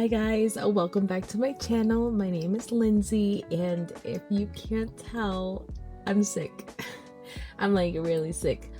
guys, welcome back to my channel. My name is Lindsay, and if you can't tell, I'm sick. I'm like really sick,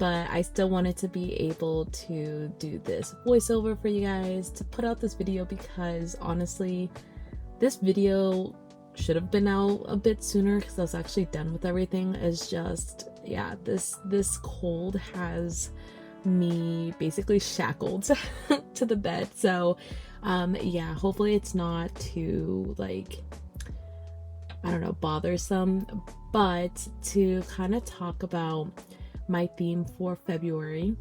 but I still wanted to be able to do this voiceover for you guys, to put out this video, because honestly this video should have been out a bit sooner because I was actually done with everything. It's just, yeah, this cold has me basically shackled to the bed. So yeah, hopefully it's not too, like, I don't know, bothersome, but to kind of talk about my theme for February,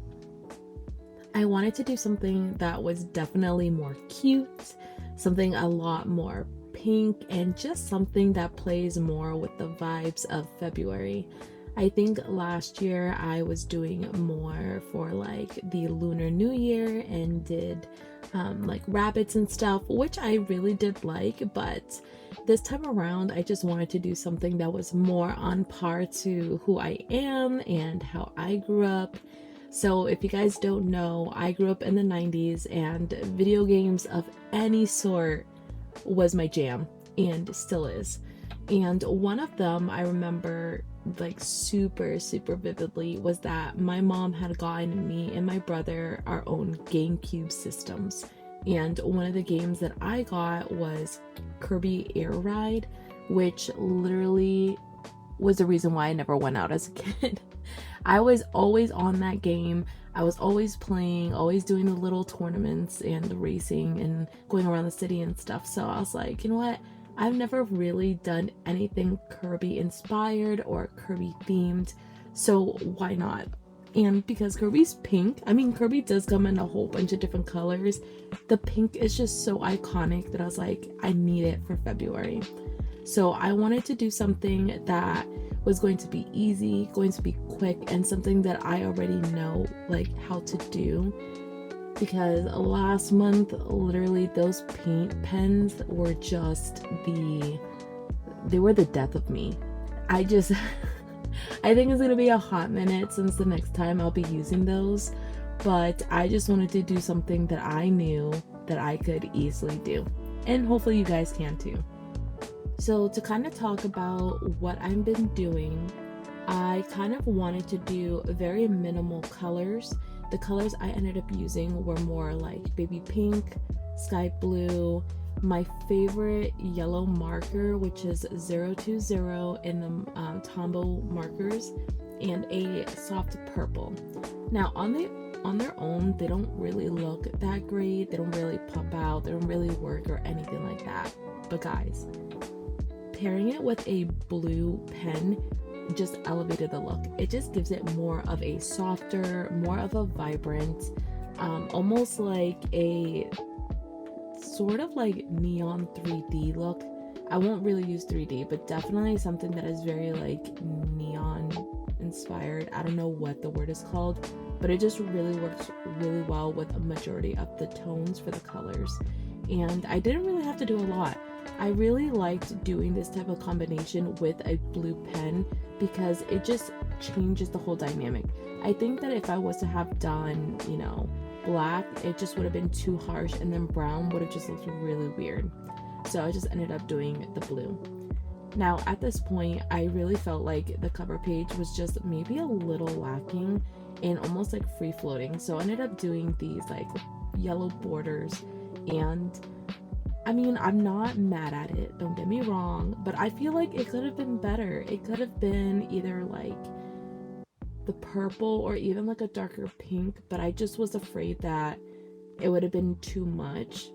I wanted to do something that was definitely more cute, something a lot more pink, and just something that plays more with the vibes of February. I think last year I was doing more for like the Lunar New Year and did like rabbits and stuff, which I really did like, but this time around I just wanted to do something that was more on par to who I am and how I grew up. So if you guys don't know, I grew up in the 90s and video games of any sort was my jam and still is. And one of them I remember like super vividly was that my mom had gotten me and my brother our own GameCube systems, and one of the games that I got was Kirby Air Ride, which literally was the reason why I never went out as a kid. I was always on that game. I was always playing, always doing the little tournaments and the racing and going around the city and stuff. So I was like, you know what? I've never really done anything Kirby inspired or Kirby themed, so why not? And because Kirby's pink, I mean, Kirby does come in a whole bunch of different colors. The pink is just so iconic that I was like, I need it for February. So I wanted to do something that was going to be easy, going to be quick, and something that I already know like how to do. Because last month, literally those paint pens were just they were the death of me. I think it's gonna be a hot minute since the next time I'll be using those, but I just wanted to do something that I knew that I could easily do, and hopefully you guys can too. So to kind of talk about what I've been doing, I kind of wanted to do very minimal colors. The colors I ended up using were more like baby pink, sky blue, my favorite yellow marker, which is 020 in the Tombow markers, and a soft purple. Now on their own, they don't really look that great. They don't really pop out. They don't really work or anything like that. But guys, pairing it with a blue pen just elevated the look. It just gives it more of a softer, more of a vibrant, almost like a sort of like neon 3D look. I won't really use 3D, but definitely something that is very like neon inspired. I don't know what the word is called, but it just really works really well with a majority of the tones for the colors. And I didn't really have to do a lot. I really liked doing this type of combination with a blue pen because it just changes the whole dynamic. I think that if I was to have done, you know, black, it just would have been too harsh, and then brown would have just looked really weird. So I just ended up doing the blue. Now at this point, I really felt like the cover page was just maybe a little lacking and almost like free floating. So I ended up doing these like yellow borders, and I mean, I'm not mad at it, don't get me wrong, but I feel like it could have been better. It could have been either like the purple or even like a darker pink, but I just was afraid that it would have been too much.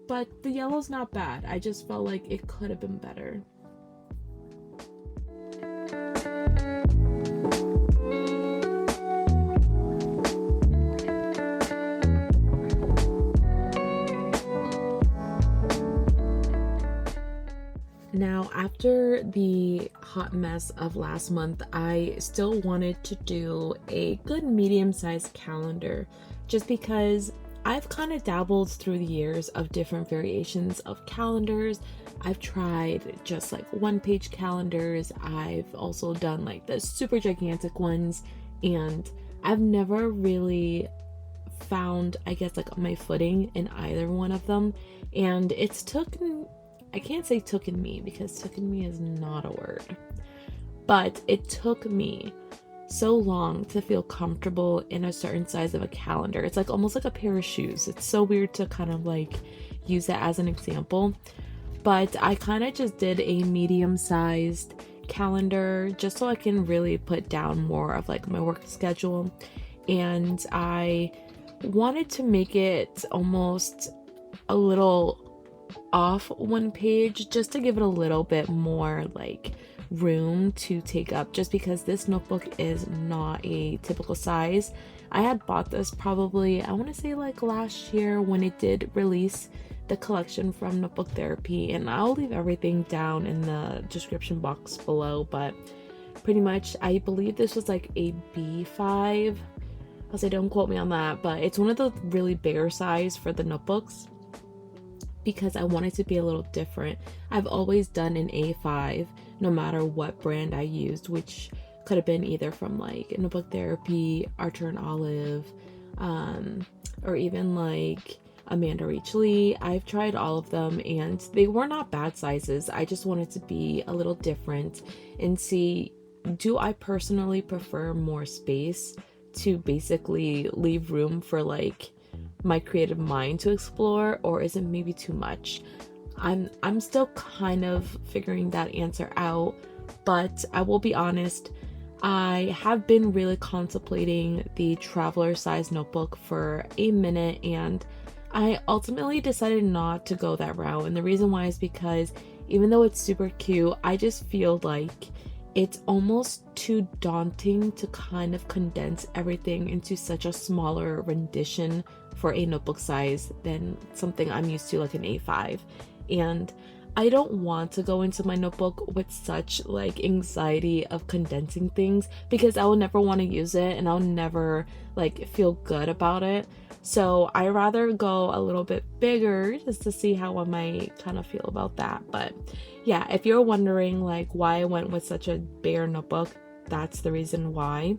But the yellow's not bad. I just felt like it could have been better. Now, after the hot mess of last month, I still wanted to do a good medium-sized calendar, just because I've kind of dabbled through the years of different variations of calendars. I've tried just like one-page calendars. I've also done like the super gigantic ones, and I've never really found, I guess, like my footing in either one of them. And it's I can't say tooken me because tooken me is not a word, but it took me so long to feel comfortable in a certain size of a calendar. It's like almost like a pair of shoes. It's so weird to kind of like use it as an example, but I kind of just did a medium-sized calendar just so I can really put down more of like my work schedule. And I wanted to make it almost a little off one page just to give it a little bit more like room to take up, just because this notebook is not a typical size. I had bought this probably, I want to say like last year when it did release the collection from Notebook Therapy, and I'll leave everything down in the description box below, but pretty much I believe this was like a B5. I'll say don't quote me on that, but it's one of the really bigger size for the notebooks because I wanted to be a little different. I've always done an A5 no matter what brand I used, which could have been either from like Notebook Therapy, Archer and Olive, or even like Amanda Rach Lee. I've tried all of them and they were not bad sizes. I just wanted to be a little different and see, do I personally prefer more space to basically leave room for like my creative mind to explore, or is it maybe too much? I'm still kind of figuring that answer out, but I will be honest, I have been really contemplating the traveler size notebook for a minute, and I ultimately decided not to go that route. And the reason why is because even though it's super cute, I just feel like it's almost too daunting to kind of condense everything into such a smaller rendition for a notebook size than something I'm used to like an A5. And I don't want to go into my notebook with such like anxiety of condensing things because I will never want to use it and I'll never like feel good about it. So I rather go a little bit bigger just to see how I might kind of feel about that. But yeah, if you're wondering like why I went with such a bare notebook, that's the reason why.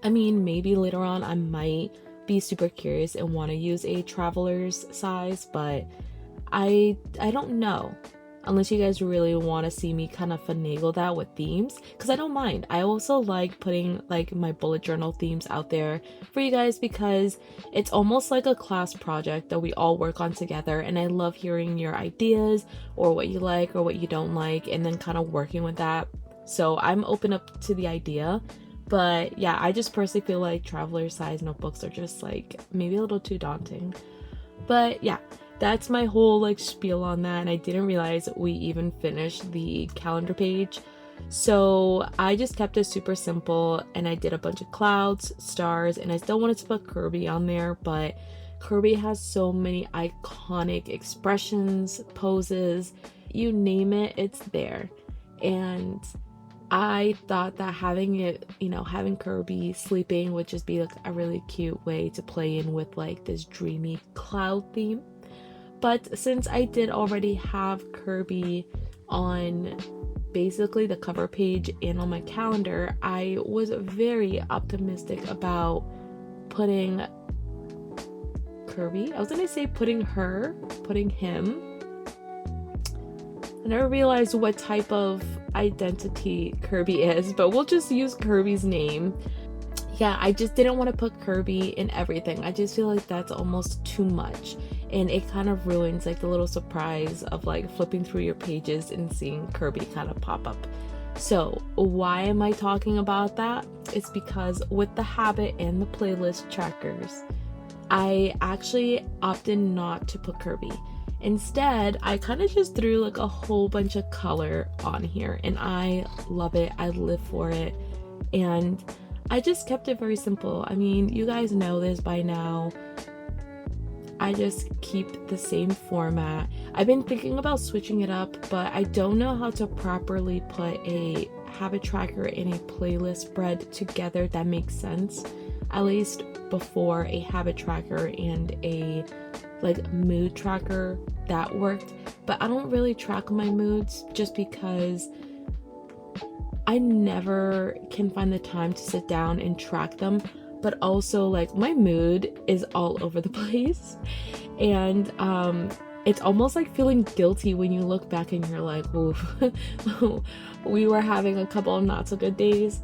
I mean, maybe later on I might be super curious and want to use a traveler's size, but I don't know, unless you guys really want to see me kind of finagle that with themes, because I don't mind. I also like putting like my bullet journal themes out there for you guys because it's almost like a class project that we all work on together, and I love hearing your ideas or what you like or what you don't like and then kind of working with that. So I'm open up to the idea. But yeah, I just personally feel like traveler size notebooks are just like maybe a little too daunting. But yeah, that's my whole like spiel on that, and I didn't realize we even finished the calendar page. So I just kept it super simple, and I did a bunch of clouds, stars, and I still wanted to put Kirby on there, but Kirby has so many iconic expressions, poses, you name it, it's there. And I thought that having it, having Kirby sleeping would just be like a really cute way to play in with like this dreamy cloud theme. But since I did already have Kirby on basically the cover page and on my calendar, I was very optimistic about putting Kirby. I was gonna say putting him. I never realized what type of identity Kirby is, but we'll just use Kirby's name. Yeah, I just didn't want to put Kirby in everything. I just feel like that's almost too much, and it kind of ruins like the little surprise of like flipping through your pages and seeing Kirby kind of pop up. So why am I talking about that? It's because with the habit and the playlist trackers, I actually opted not to put Kirby. Instead, I kind of just threw like a whole bunch of color on here, and I love it. I live for it, and I just kept it very simple. I mean, you guys know this by now. I just keep the same format. I've been thinking about switching it up, but I don't know how to properly put a habit tracker and a playlist spread together that makes sense, at least before a habit tracker and a like mood tracker that worked. But I don't really track my moods just because I never can find the time to sit down and track them, but also like my mood is all over the place, and it's almost like feeling guilty when you look back and you're like, oof, we were having a couple of not so good days.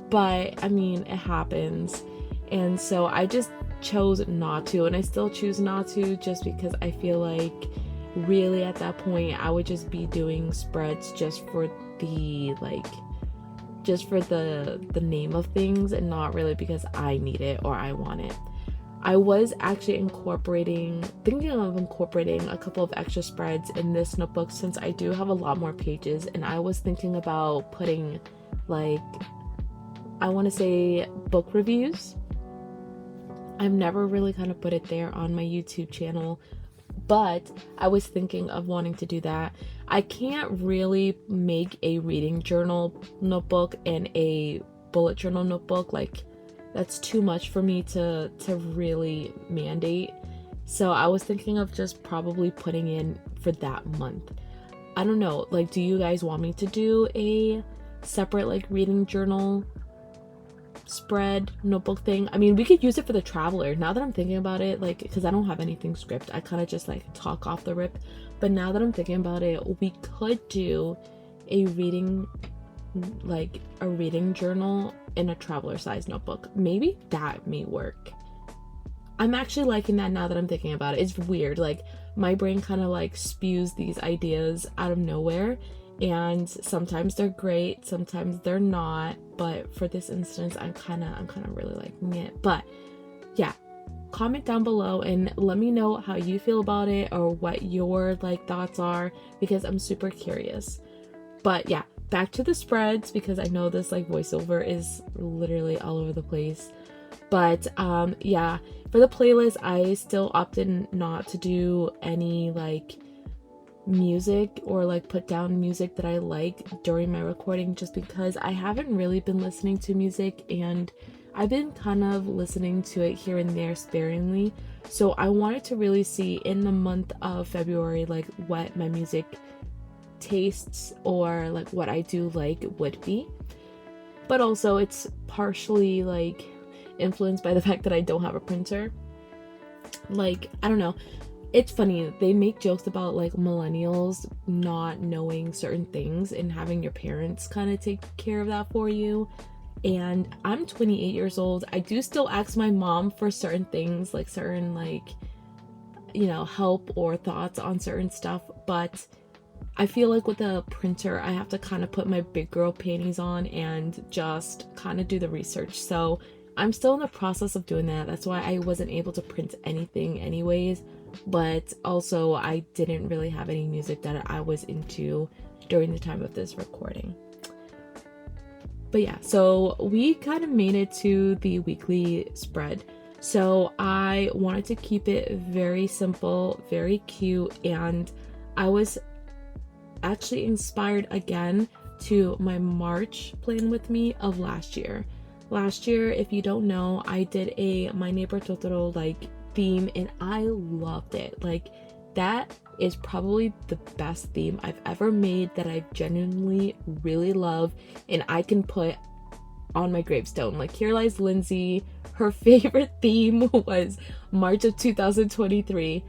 But I mean, it happens. And so I just chose not to, and I still choose not to, just because I feel like really at that point I would just be doing spreads just for the the name of things, and not really because I need it or I want it. I was actually thinking of incorporating a couple of extra spreads in this notebook, since I do have a lot more pages, and I was thinking about putting, like, I want to say book reviews. I've never really kind of put it there on my YouTube channel, but I was thinking of wanting to do that. I can't really make a reading journal notebook and a bullet journal notebook. Like, that's too much for me to really mandate. So I was thinking of just probably putting in for that month. I don't know, like, do you guys want me to do a separate like reading journal spread notebook thing? I mean, we could use it for the traveler, now that I'm thinking about it, like, because I don't have anything script, I kind of just like talk off the rip. But now that I'm thinking about it, we could do a reading journal in a traveler size notebook. Maybe that may work. I'm actually liking that now that I'm thinking about it. It's weird, like my brain kind of like spews these ideas out of nowhere, and sometimes they're great, sometimes they're not, but for this instance I'm kind of really liking it. But yeah, comment down below and let me know how you feel about it, or what your like thoughts are, because I'm super curious. But yeah, back to the spreads, because I know this like voiceover is literally all over the place. But yeah, for the playlist I still opted not to do any like music or like put down music that I like during my recording, just because I haven't really been listening to music, and I've been kind of listening to it here and there sparingly. So I wanted to really see in the month of February like what my music tastes or like what I do like would be. But also it's partially like influenced by the fact that I don't have a printer. Like, I don't know, it's funny, they make jokes about like millennials not knowing certain things and having your parents kind of take care of that for you. And I'm 28 years old. I do still ask my mom for certain things, like certain like, you know, help or thoughts on certain stuff. But I feel like with a printer I have to kind of put my big girl panties on and just kind of do the research. So I'm still in the process of doing that. That's why I wasn't able to print anything anyways. But also I didn't really have any music that I was into during the time of this recording. But yeah, so we kind of made it to the weekly spread. So I wanted to keep it very simple, very cute, and I was actually inspired again to my March plan with me of last year. Last year, if you don't know, I did a My Neighbor Totoro like theme, and I loved it. Like, that is probably the best theme I've ever made that I genuinely really love, and I can put on my gravestone. Like, here lies Lindsay, her favorite theme was March of 2023.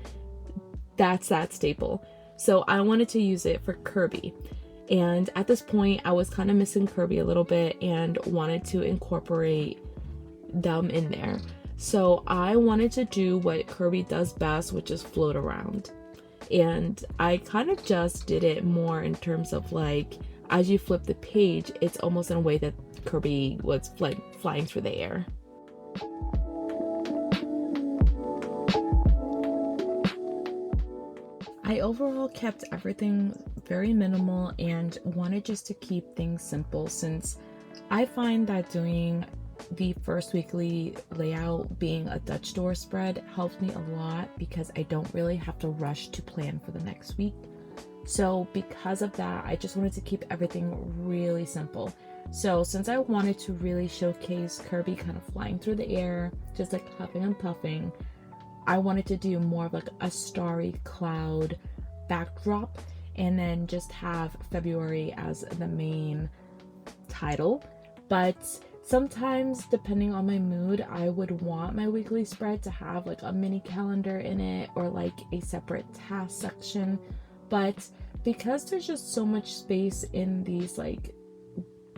That's that staple. So I wanted to use it for Kirby. And at this point, I was kind of missing Kirby a little bit and wanted to incorporate them in there. So I wanted to do what Kirby does best, which is float around. And I kind of just did it more in terms of like, as you flip the page, it's almost in a way that Kirby was flying through the air. I overall kept everything very minimal and wanted just to keep things simple, since I find that doing the first weekly layout being a Dutch door spread helps me a lot, because I don't really have to rush to plan for the next week. So because of that, I just wanted to keep everything really simple. So since I wanted to really showcase Kirby kind of flying through the air, just like huffing and puffing, I wanted to do more of like a starry cloud backdrop, and then just have February as the main title. But Sometimes, depending on my mood, I would want my weekly spread to have like a mini calendar in it or like a separate task section. But because there's just so much space in these like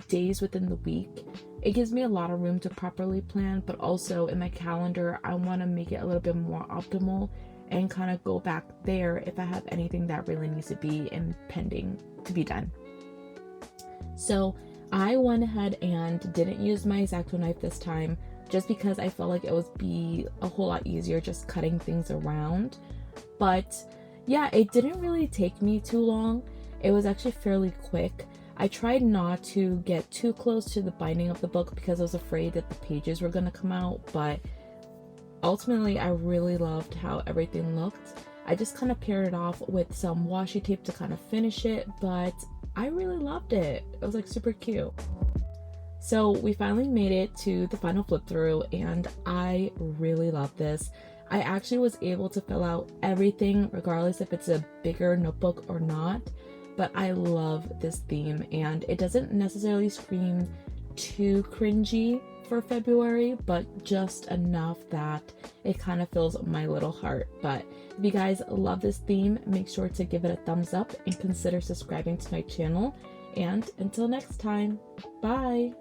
days within the week, it gives me a lot of room to properly plan. But also in my calendar, I want to make it a little bit more optimal and kind of go back there if I have anything that really needs to be impending to be done. So I went ahead and didn't use my X-Acto knife this time, just because I felt like it would be a whole lot easier just cutting things around. But yeah, it didn't really take me too long. It was actually fairly quick. I tried not to get too close to the binding of the book because I was afraid that the pages were going to come out, but ultimately I really loved how everything looked. I just kind of paired it off with some washi tape to kind of finish it, but I really loved it. It was like super cute. So we finally made it to the final flip through and I really love this. I actually was able to fill out everything regardless if it's a bigger notebook or not, but I love this theme and it doesn't necessarily scream too cringy for February, but just enough that it kind of fills my little heart. But if you guys love this theme, make sure to give it a thumbs up and consider subscribing to my channel. And until next time, bye!